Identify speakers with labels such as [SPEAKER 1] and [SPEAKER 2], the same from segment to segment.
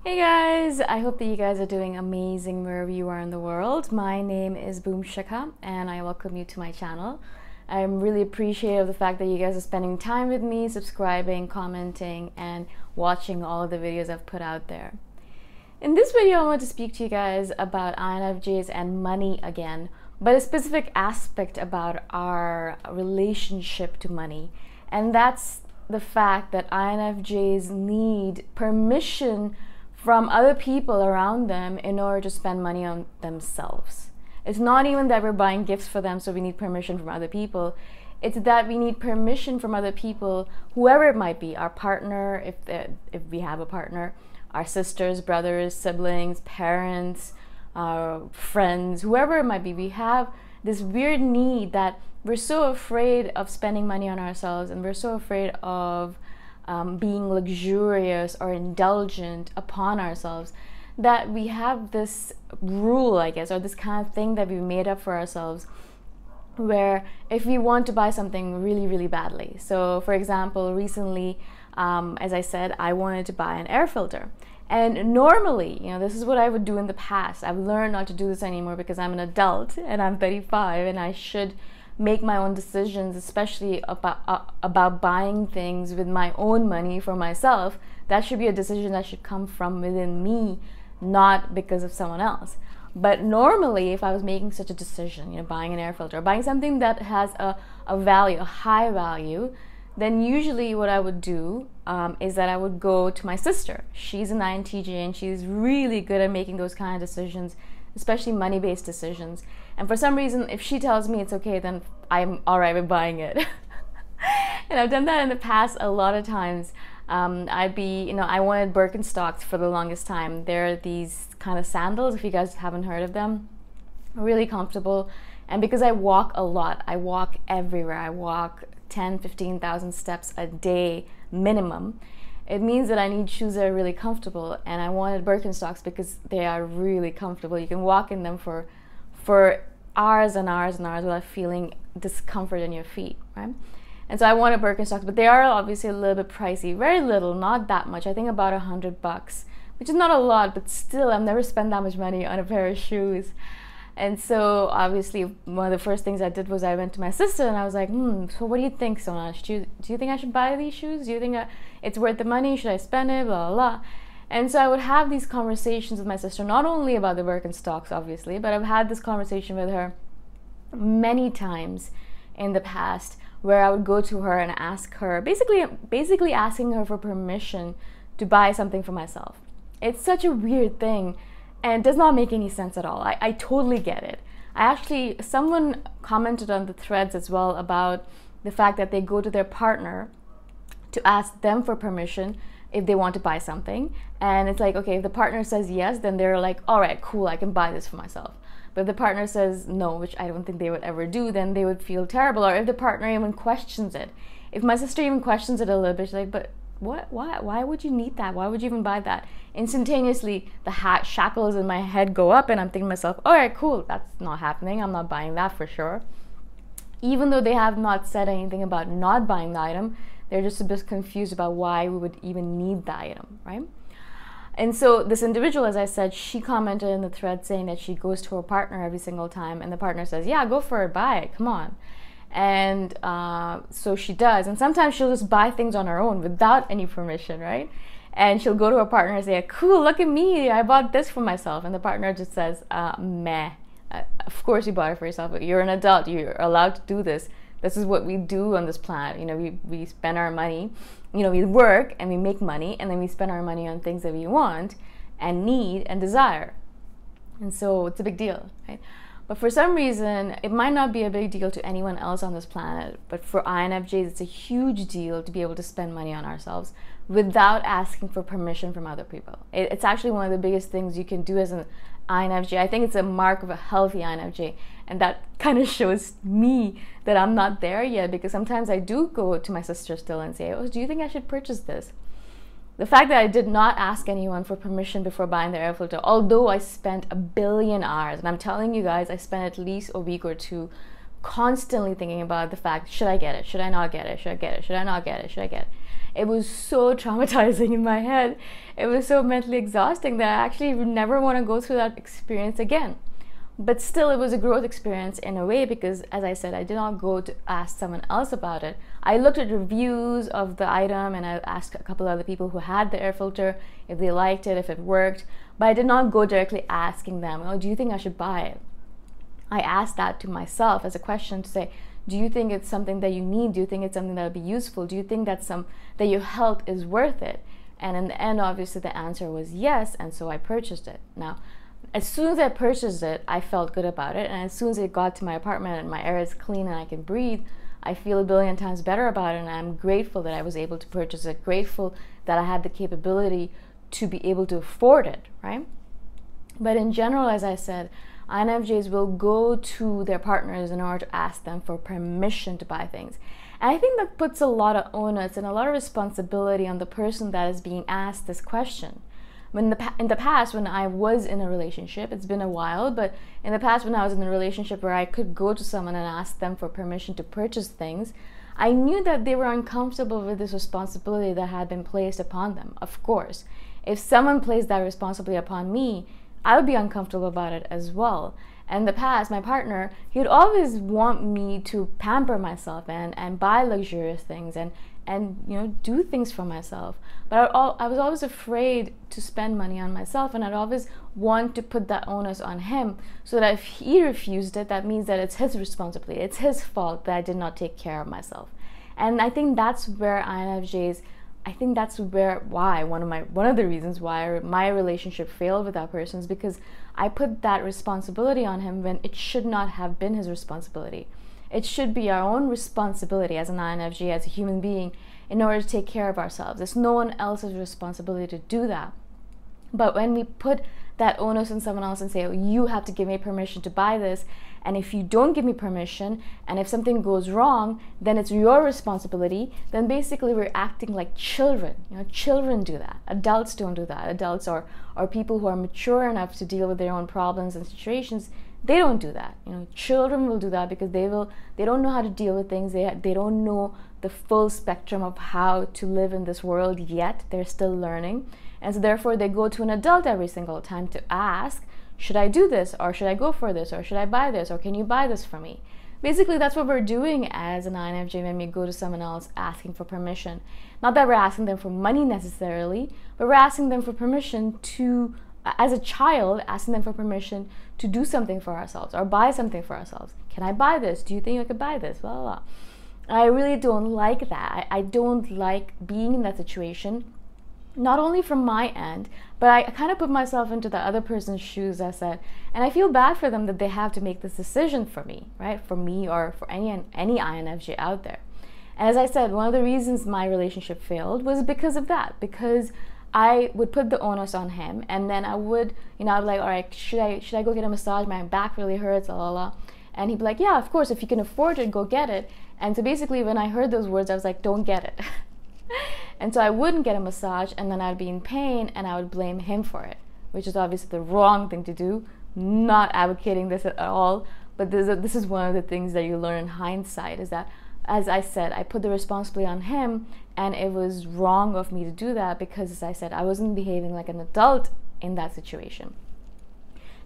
[SPEAKER 1] Hey guys, I hope that you guys are doing amazing wherever you are in the world. My name is Shikha and I welcome you to my channel. I'm really appreciative of the fact that you guys are spending time with me, subscribing, commenting, and watching all of the videos I've put out there. In this video, I want to speak to you guys about INFJs and money again, but a specific aspect about our relationship to money. And that's the fact that INFJs need permission from other people around them in order to spend money on themselves. It's not even that we're buying gifts for them so we need permission from other people. It's that we need permission from other people, whoever it might be, our partner, if we have a partner, our sisters, brothers, siblings, parents, friends, whoever it might be. We have this weird need that we're so afraid of spending money on ourselves, and we're so afraid of being luxurious or indulgent upon ourselves, that we have this rule, I guess, or this kind of thing that we've made up for ourselves, where if we want to buy something really, really badly. So for example, recently, as I said, I wanted to buy an air filter. And normally, this is what I would do in the past. I've learned not to do this anymore because I'm an adult and I'm 35 and I should make my own decisions, especially about buying things with my own money for myself. That should be a decision that should come from within me, not because of someone else. But normally, if I was making such a decision, buying an air filter, buying something that has a value, a high value, then usually what I would do is that I would go to my sister. She's an INTJ and she's really good at making those kind of decisions, especially money-based decisions. And for some reason, if she tells me it's okay, then I'm all right with buying it. And I've done that in the past a lot of times. I wanted Birkenstocks for the longest time. They're these kind of sandals, if you guys haven't heard of them. Really comfortable. And because I walk a lot, I walk everywhere. I walk 10, 15,000 steps a day minimum. It means that I need shoes that are really comfortable, and I wanted Birkenstocks because they are really comfortable. You can walk in them for hours and hours and hours without feeling discomfort in your feet, right? And so I wanted Birkenstocks, but they are obviously a little bit pricey. Very little, not that much. I think about $100, which is not a lot, but still, I've never spent that much money on a pair of shoes. And so obviously one of the first things I did was I went to my sister and I was like, so what do you think, Sona? Do you think I should buy these shoes? Do you think it's worth the money? Should I spend it? Blah, blah, blah. And so I would have these conversations with my sister, not only about the Birkenstocks, obviously, but I've had this conversation with her many times in the past, where I would go to her and ask her, basically asking her for permission to buy something for myself. It's such a weird thing. And it does not make any sense at all. I totally get it. Someone commented on the threads as well about the fact that they go to their partner to ask them for permission if they want to buy something. And it's like, okay, if the partner says yes, then they're like, all right, cool, I can buy this for myself. But if the partner says no, which I don't think they would ever do, then they would feel terrible. Or if the partner even questions it. If my sister even questions it a little bit, she's like, but what? Why would you need that? Why would you even buy that? Instantaneously, the shackles in my head go up and I'm thinking to myself, all right, cool, that's not happening. I'm not buying that for sure. Even though they have not said anything about not buying the item, they're just a bit confused about why we would even need the item, right? And so this individual, as I said, she commented in the thread saying that she goes to her partner every single time and the partner says, yeah, go for it, buy it, come on. And so she does, and sometimes she'll just buy things on her own without any permission, right? And she'll go to her partner and say, cool, look at me, I bought this for myself. And the partner just says, meh, of course you bought it for yourself. You're an adult, you're allowed to do this. This is what we do on this planet. We spend our money, we work and we make money, and then we spend our money on things that we want and need and desire. And so it's a big deal, right? But for some reason, it might not be a big deal to anyone else on this planet, but for INFJs, it's a huge deal to be able to spend money on ourselves without asking for permission from other people. It's actually one of the biggest things you can do as an INFJ. I think it's a mark of a healthy INFJ, and that kind of shows me that I'm not there yet, because sometimes I do go to my sister still and say, oh, do you think I should purchase this? The fact that I did not ask anyone for permission before buying the air filter, although I spent 1 billion hours, and I'm telling you guys, I spent at least a week or two constantly thinking about the fact, should I get it? Should I not get it? Should I get it? Should I not get it? Should I get it? It was so traumatizing in my head. It was so mentally exhausting that I actually never want to go through that experience again. But still, it was a growth experience in a way, because as I said, I did not go to ask someone else about it. I looked at reviews of the item, and I asked a couple other people who had the air filter if they liked it, if it worked, but I did not go directly asking them, oh, do you think I should buy it? I asked that to myself as a question to say, do you think it's something that you need? Do you think it's something that would be useful? Do you think that your health is worth it? And in the end, obviously, the answer was yes, and so I purchased it. Now, as soon as I purchased it, I felt good about it, and as soon as it got to my apartment and my air is clean and I can breathe, I feel a billion times better about it, and I'm grateful that I was able to purchase it, grateful that I had the capability to be able to afford it, right? But in general, as I said, INFJs will go to their partners in order to ask them for permission to buy things. And I think that puts a lot of onus and a lot of responsibility on the person that is being asked this question. In the past, when I was in a relationship, it's been a while, but in the past when I was in a relationship where I could go to someone and ask them for permission to purchase things, I knew that they were uncomfortable with this responsibility that had been placed upon them. Of course, if someone placed that responsibility upon me, I would be uncomfortable about it as well. And in the past, my partner, he would always want me to pamper myself and buy luxurious things and do things for myself. But I was always afraid to spend money on myself, and I'd always want to put that onus on him, so that if he refused it, that means that it's his responsibility. It's his fault that I did not take care of myself. And I think that's where INFJs, one of the reasons why my relationship failed with that person is because I put that responsibility on him when it should not have been his responsibility. It should be our own responsibility as an INFJ, as a human being, in order to take care of ourselves. It's no one else's responsibility to do that. But when we put that onus on someone else and say, oh, you have to give me permission to buy this, and if you don't give me permission, and if something goes wrong, then it's your responsibility, then basically we're acting like children. Children do that. Adults don't do that. Adults or people who are mature enough to deal with their own problems and situations, they don't do that. Children will do that because they don't know how to deal with things. They don't know the full spectrum of how to live in this world yet. They're still learning. And so therefore they go to an adult every single time to ask, should I do this? Or should I go for this? Or should I buy this? Or can you buy this for me? Basically, that's what we're doing as an INFJ when we go to someone else asking for permission. Not that we're asking them for money necessarily, but we're asking them for permission to, as a child, asking them for permission to do something for ourselves or buy something for ourselves. Can I buy this? Do you think I could buy this? Blah, blah, blah. I really don't like that. I don't like being in that situation. Not only from my end, but I kind of put myself into the other person's shoes, I said, and I feel bad for them that they have to make this decision for me, right? For me or for any INFJ out there. And as I said, one of the reasons my relationship failed was because of that, because I would put the onus on him, and then I would, I'd be like, all right, should I go get a massage? My back really hurts, la la la. And he'd be like, yeah, of course, if you can afford it, go get it. And so basically when I heard those words, I was like, don't get it. And so I wouldn't get a massage, and then I'd be in pain, and I would blame him for it, which is obviously the wrong thing to do. Not advocating this at all, but this is one of the things that you learn in hindsight, is that, as I said, I put the responsibility on him, and it was wrong of me to do that because, as I said, I wasn't behaving like an adult in that situation.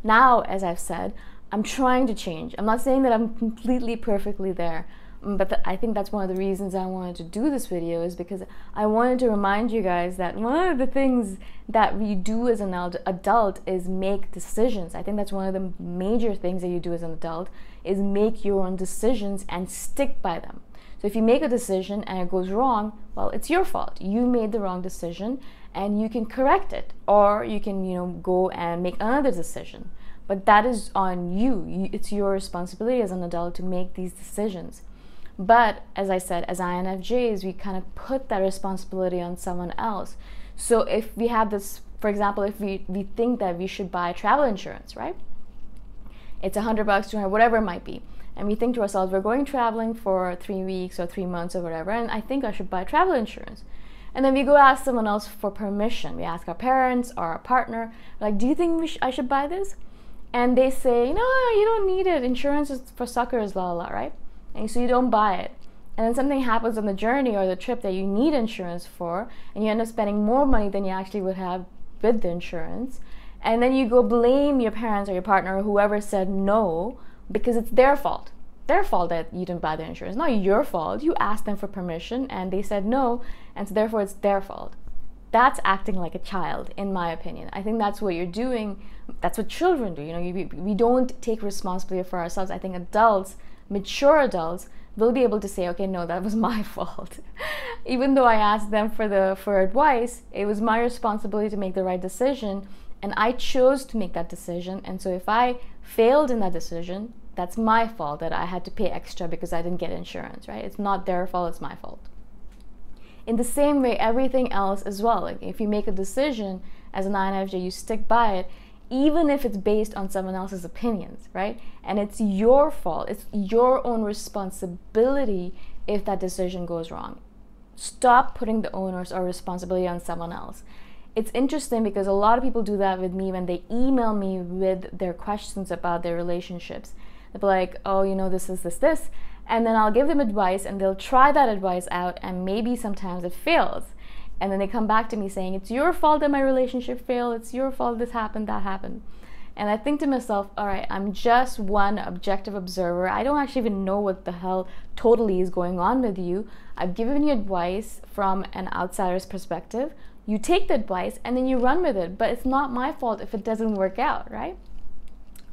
[SPEAKER 1] Now, as I've said, I'm trying to change. I'm not saying that I'm completely perfectly there, but I think that's one of the reasons I wanted to do this video, is because I wanted to remind you guys that one of the things that we do as an adult is make decisions. I think that's one of the major things that you do as an adult, is make your own decisions and stick by them. So if you make a decision and it goes wrong, well, it's your fault. You made the wrong decision and you can correct it, or you can, go and make another decision. But that is on you. It's your responsibility as an adult to make these decisions. But as I said, as INFJs, we kind of put that responsibility on someone else. So if we have this, for example, if we think that we should buy travel insurance, right? It's $100, $200, whatever it might be. And we think to ourselves, we're going traveling for 3 weeks or 3 months or whatever, and I think I should buy travel insurance. And then we go ask someone else for permission. We ask our parents or our partner, like, do you think I should buy this? and they say, no, you don't need it, insurance is for suckers, la la, right? And so you don't buy it. And then something happens on the journey or the trip that you need insurance for, and you end up spending more money than you actually would have with the insurance. And then you go blame your parents or your partner or whoever said no, because it's their fault. Their fault that you didn't buy the insurance, not your fault. You asked them for permission and they said no, and so therefore it's their fault. That's acting like a child, in my opinion. I think that's what you're doing. That's what children do. You know, we don't take responsibility for ourselves. I think adults, mature adults, will be able to say, okay, no, that was my fault. Even though I asked them for advice, it was my responsibility to make the right decision, and I chose to make that decision. And so if I failed in that decision, that's my fault that I had to pay extra because I didn't get insurance, right? It's not their fault, it's my fault. In the same way, everything else as well. Like if you make a decision as an INFJ, you stick by it, even if it's based on someone else's opinions, right? And it's your fault. It's your own responsibility if that decision goes wrong. Stop putting the onus or responsibility on someone else. It's interesting because a lot of people do that with me when they email me with their questions about their relationships. They'll be like, oh, you know, this. And then I'll give them advice and they'll try that advice out, and maybe sometimes it fails. And then they come back to me saying, it's your fault that my relationship failed. It's your fault this happened, that happened. And I think to myself, all right, I'm just one objective observer. I don't actually even know what the hell totally is going on with you. I've given you advice from an outsider's perspective. You take the advice and then you run with it. But it's not my fault if it doesn't work out, right?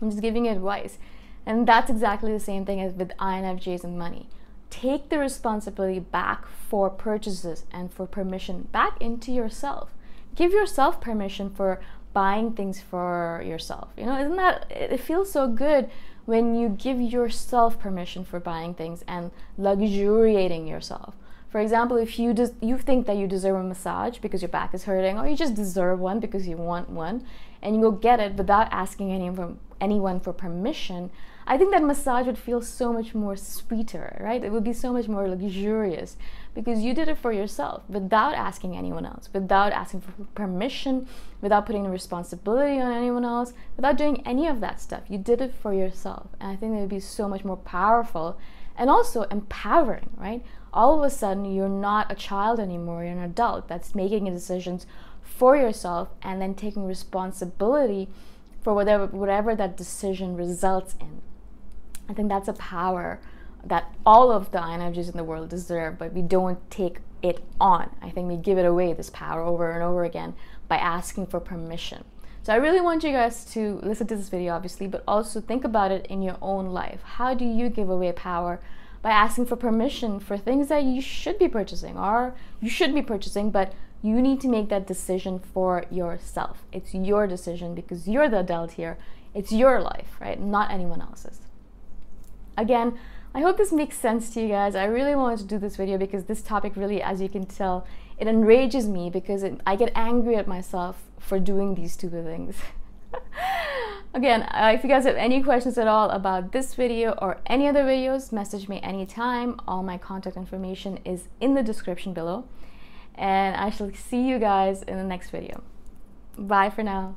[SPEAKER 1] I'm just giving you advice. And that's exactly the same thing as with INFJs and money. Take the responsibility back for purchases and for permission back into yourself. Give yourself permission for buying things for yourself. You know, isn't that, it feels so good when you give yourself permission for buying things and luxuriating yourself. For example, if you think that you deserve a massage because your back is hurting, or you just deserve one because you want one, and you go get it without asking anyone for permission, I think that massage would feel so much more sweeter, right? It would be so much more luxurious because you did it for yourself without asking anyone else, without asking for permission, without putting the responsibility on anyone else, without doing any of that stuff. You did it for yourself. And I think it would be so much more powerful and also empowering, right? All of a sudden, you're not a child anymore. You're an adult that's making decisions for yourself and then taking responsibility for whatever that decision results in. I think that's a power that all of the INFJs in the world deserve, but we don't take it on. I think we give it away, this power, over and over again by asking for permission. So I really want you guys to listen to this video, obviously, but also think about it in your own life. How do you give away power? By asking for permission for things that you should be purchasing, or you should be purchasing, but you need to make that decision for yourself. It's your decision because you're the adult here. It's your life, right? Not anyone else's. Again, I hope this makes sense to you guys. I really wanted to do this video because this topic really, as you can tell, it enrages me because I get angry at myself for doing these stupid things. Again, if you guys have any questions at all about this video or any other videos, message me anytime. All my contact information is in the description below. And I shall see you guys in the next video. Bye for now.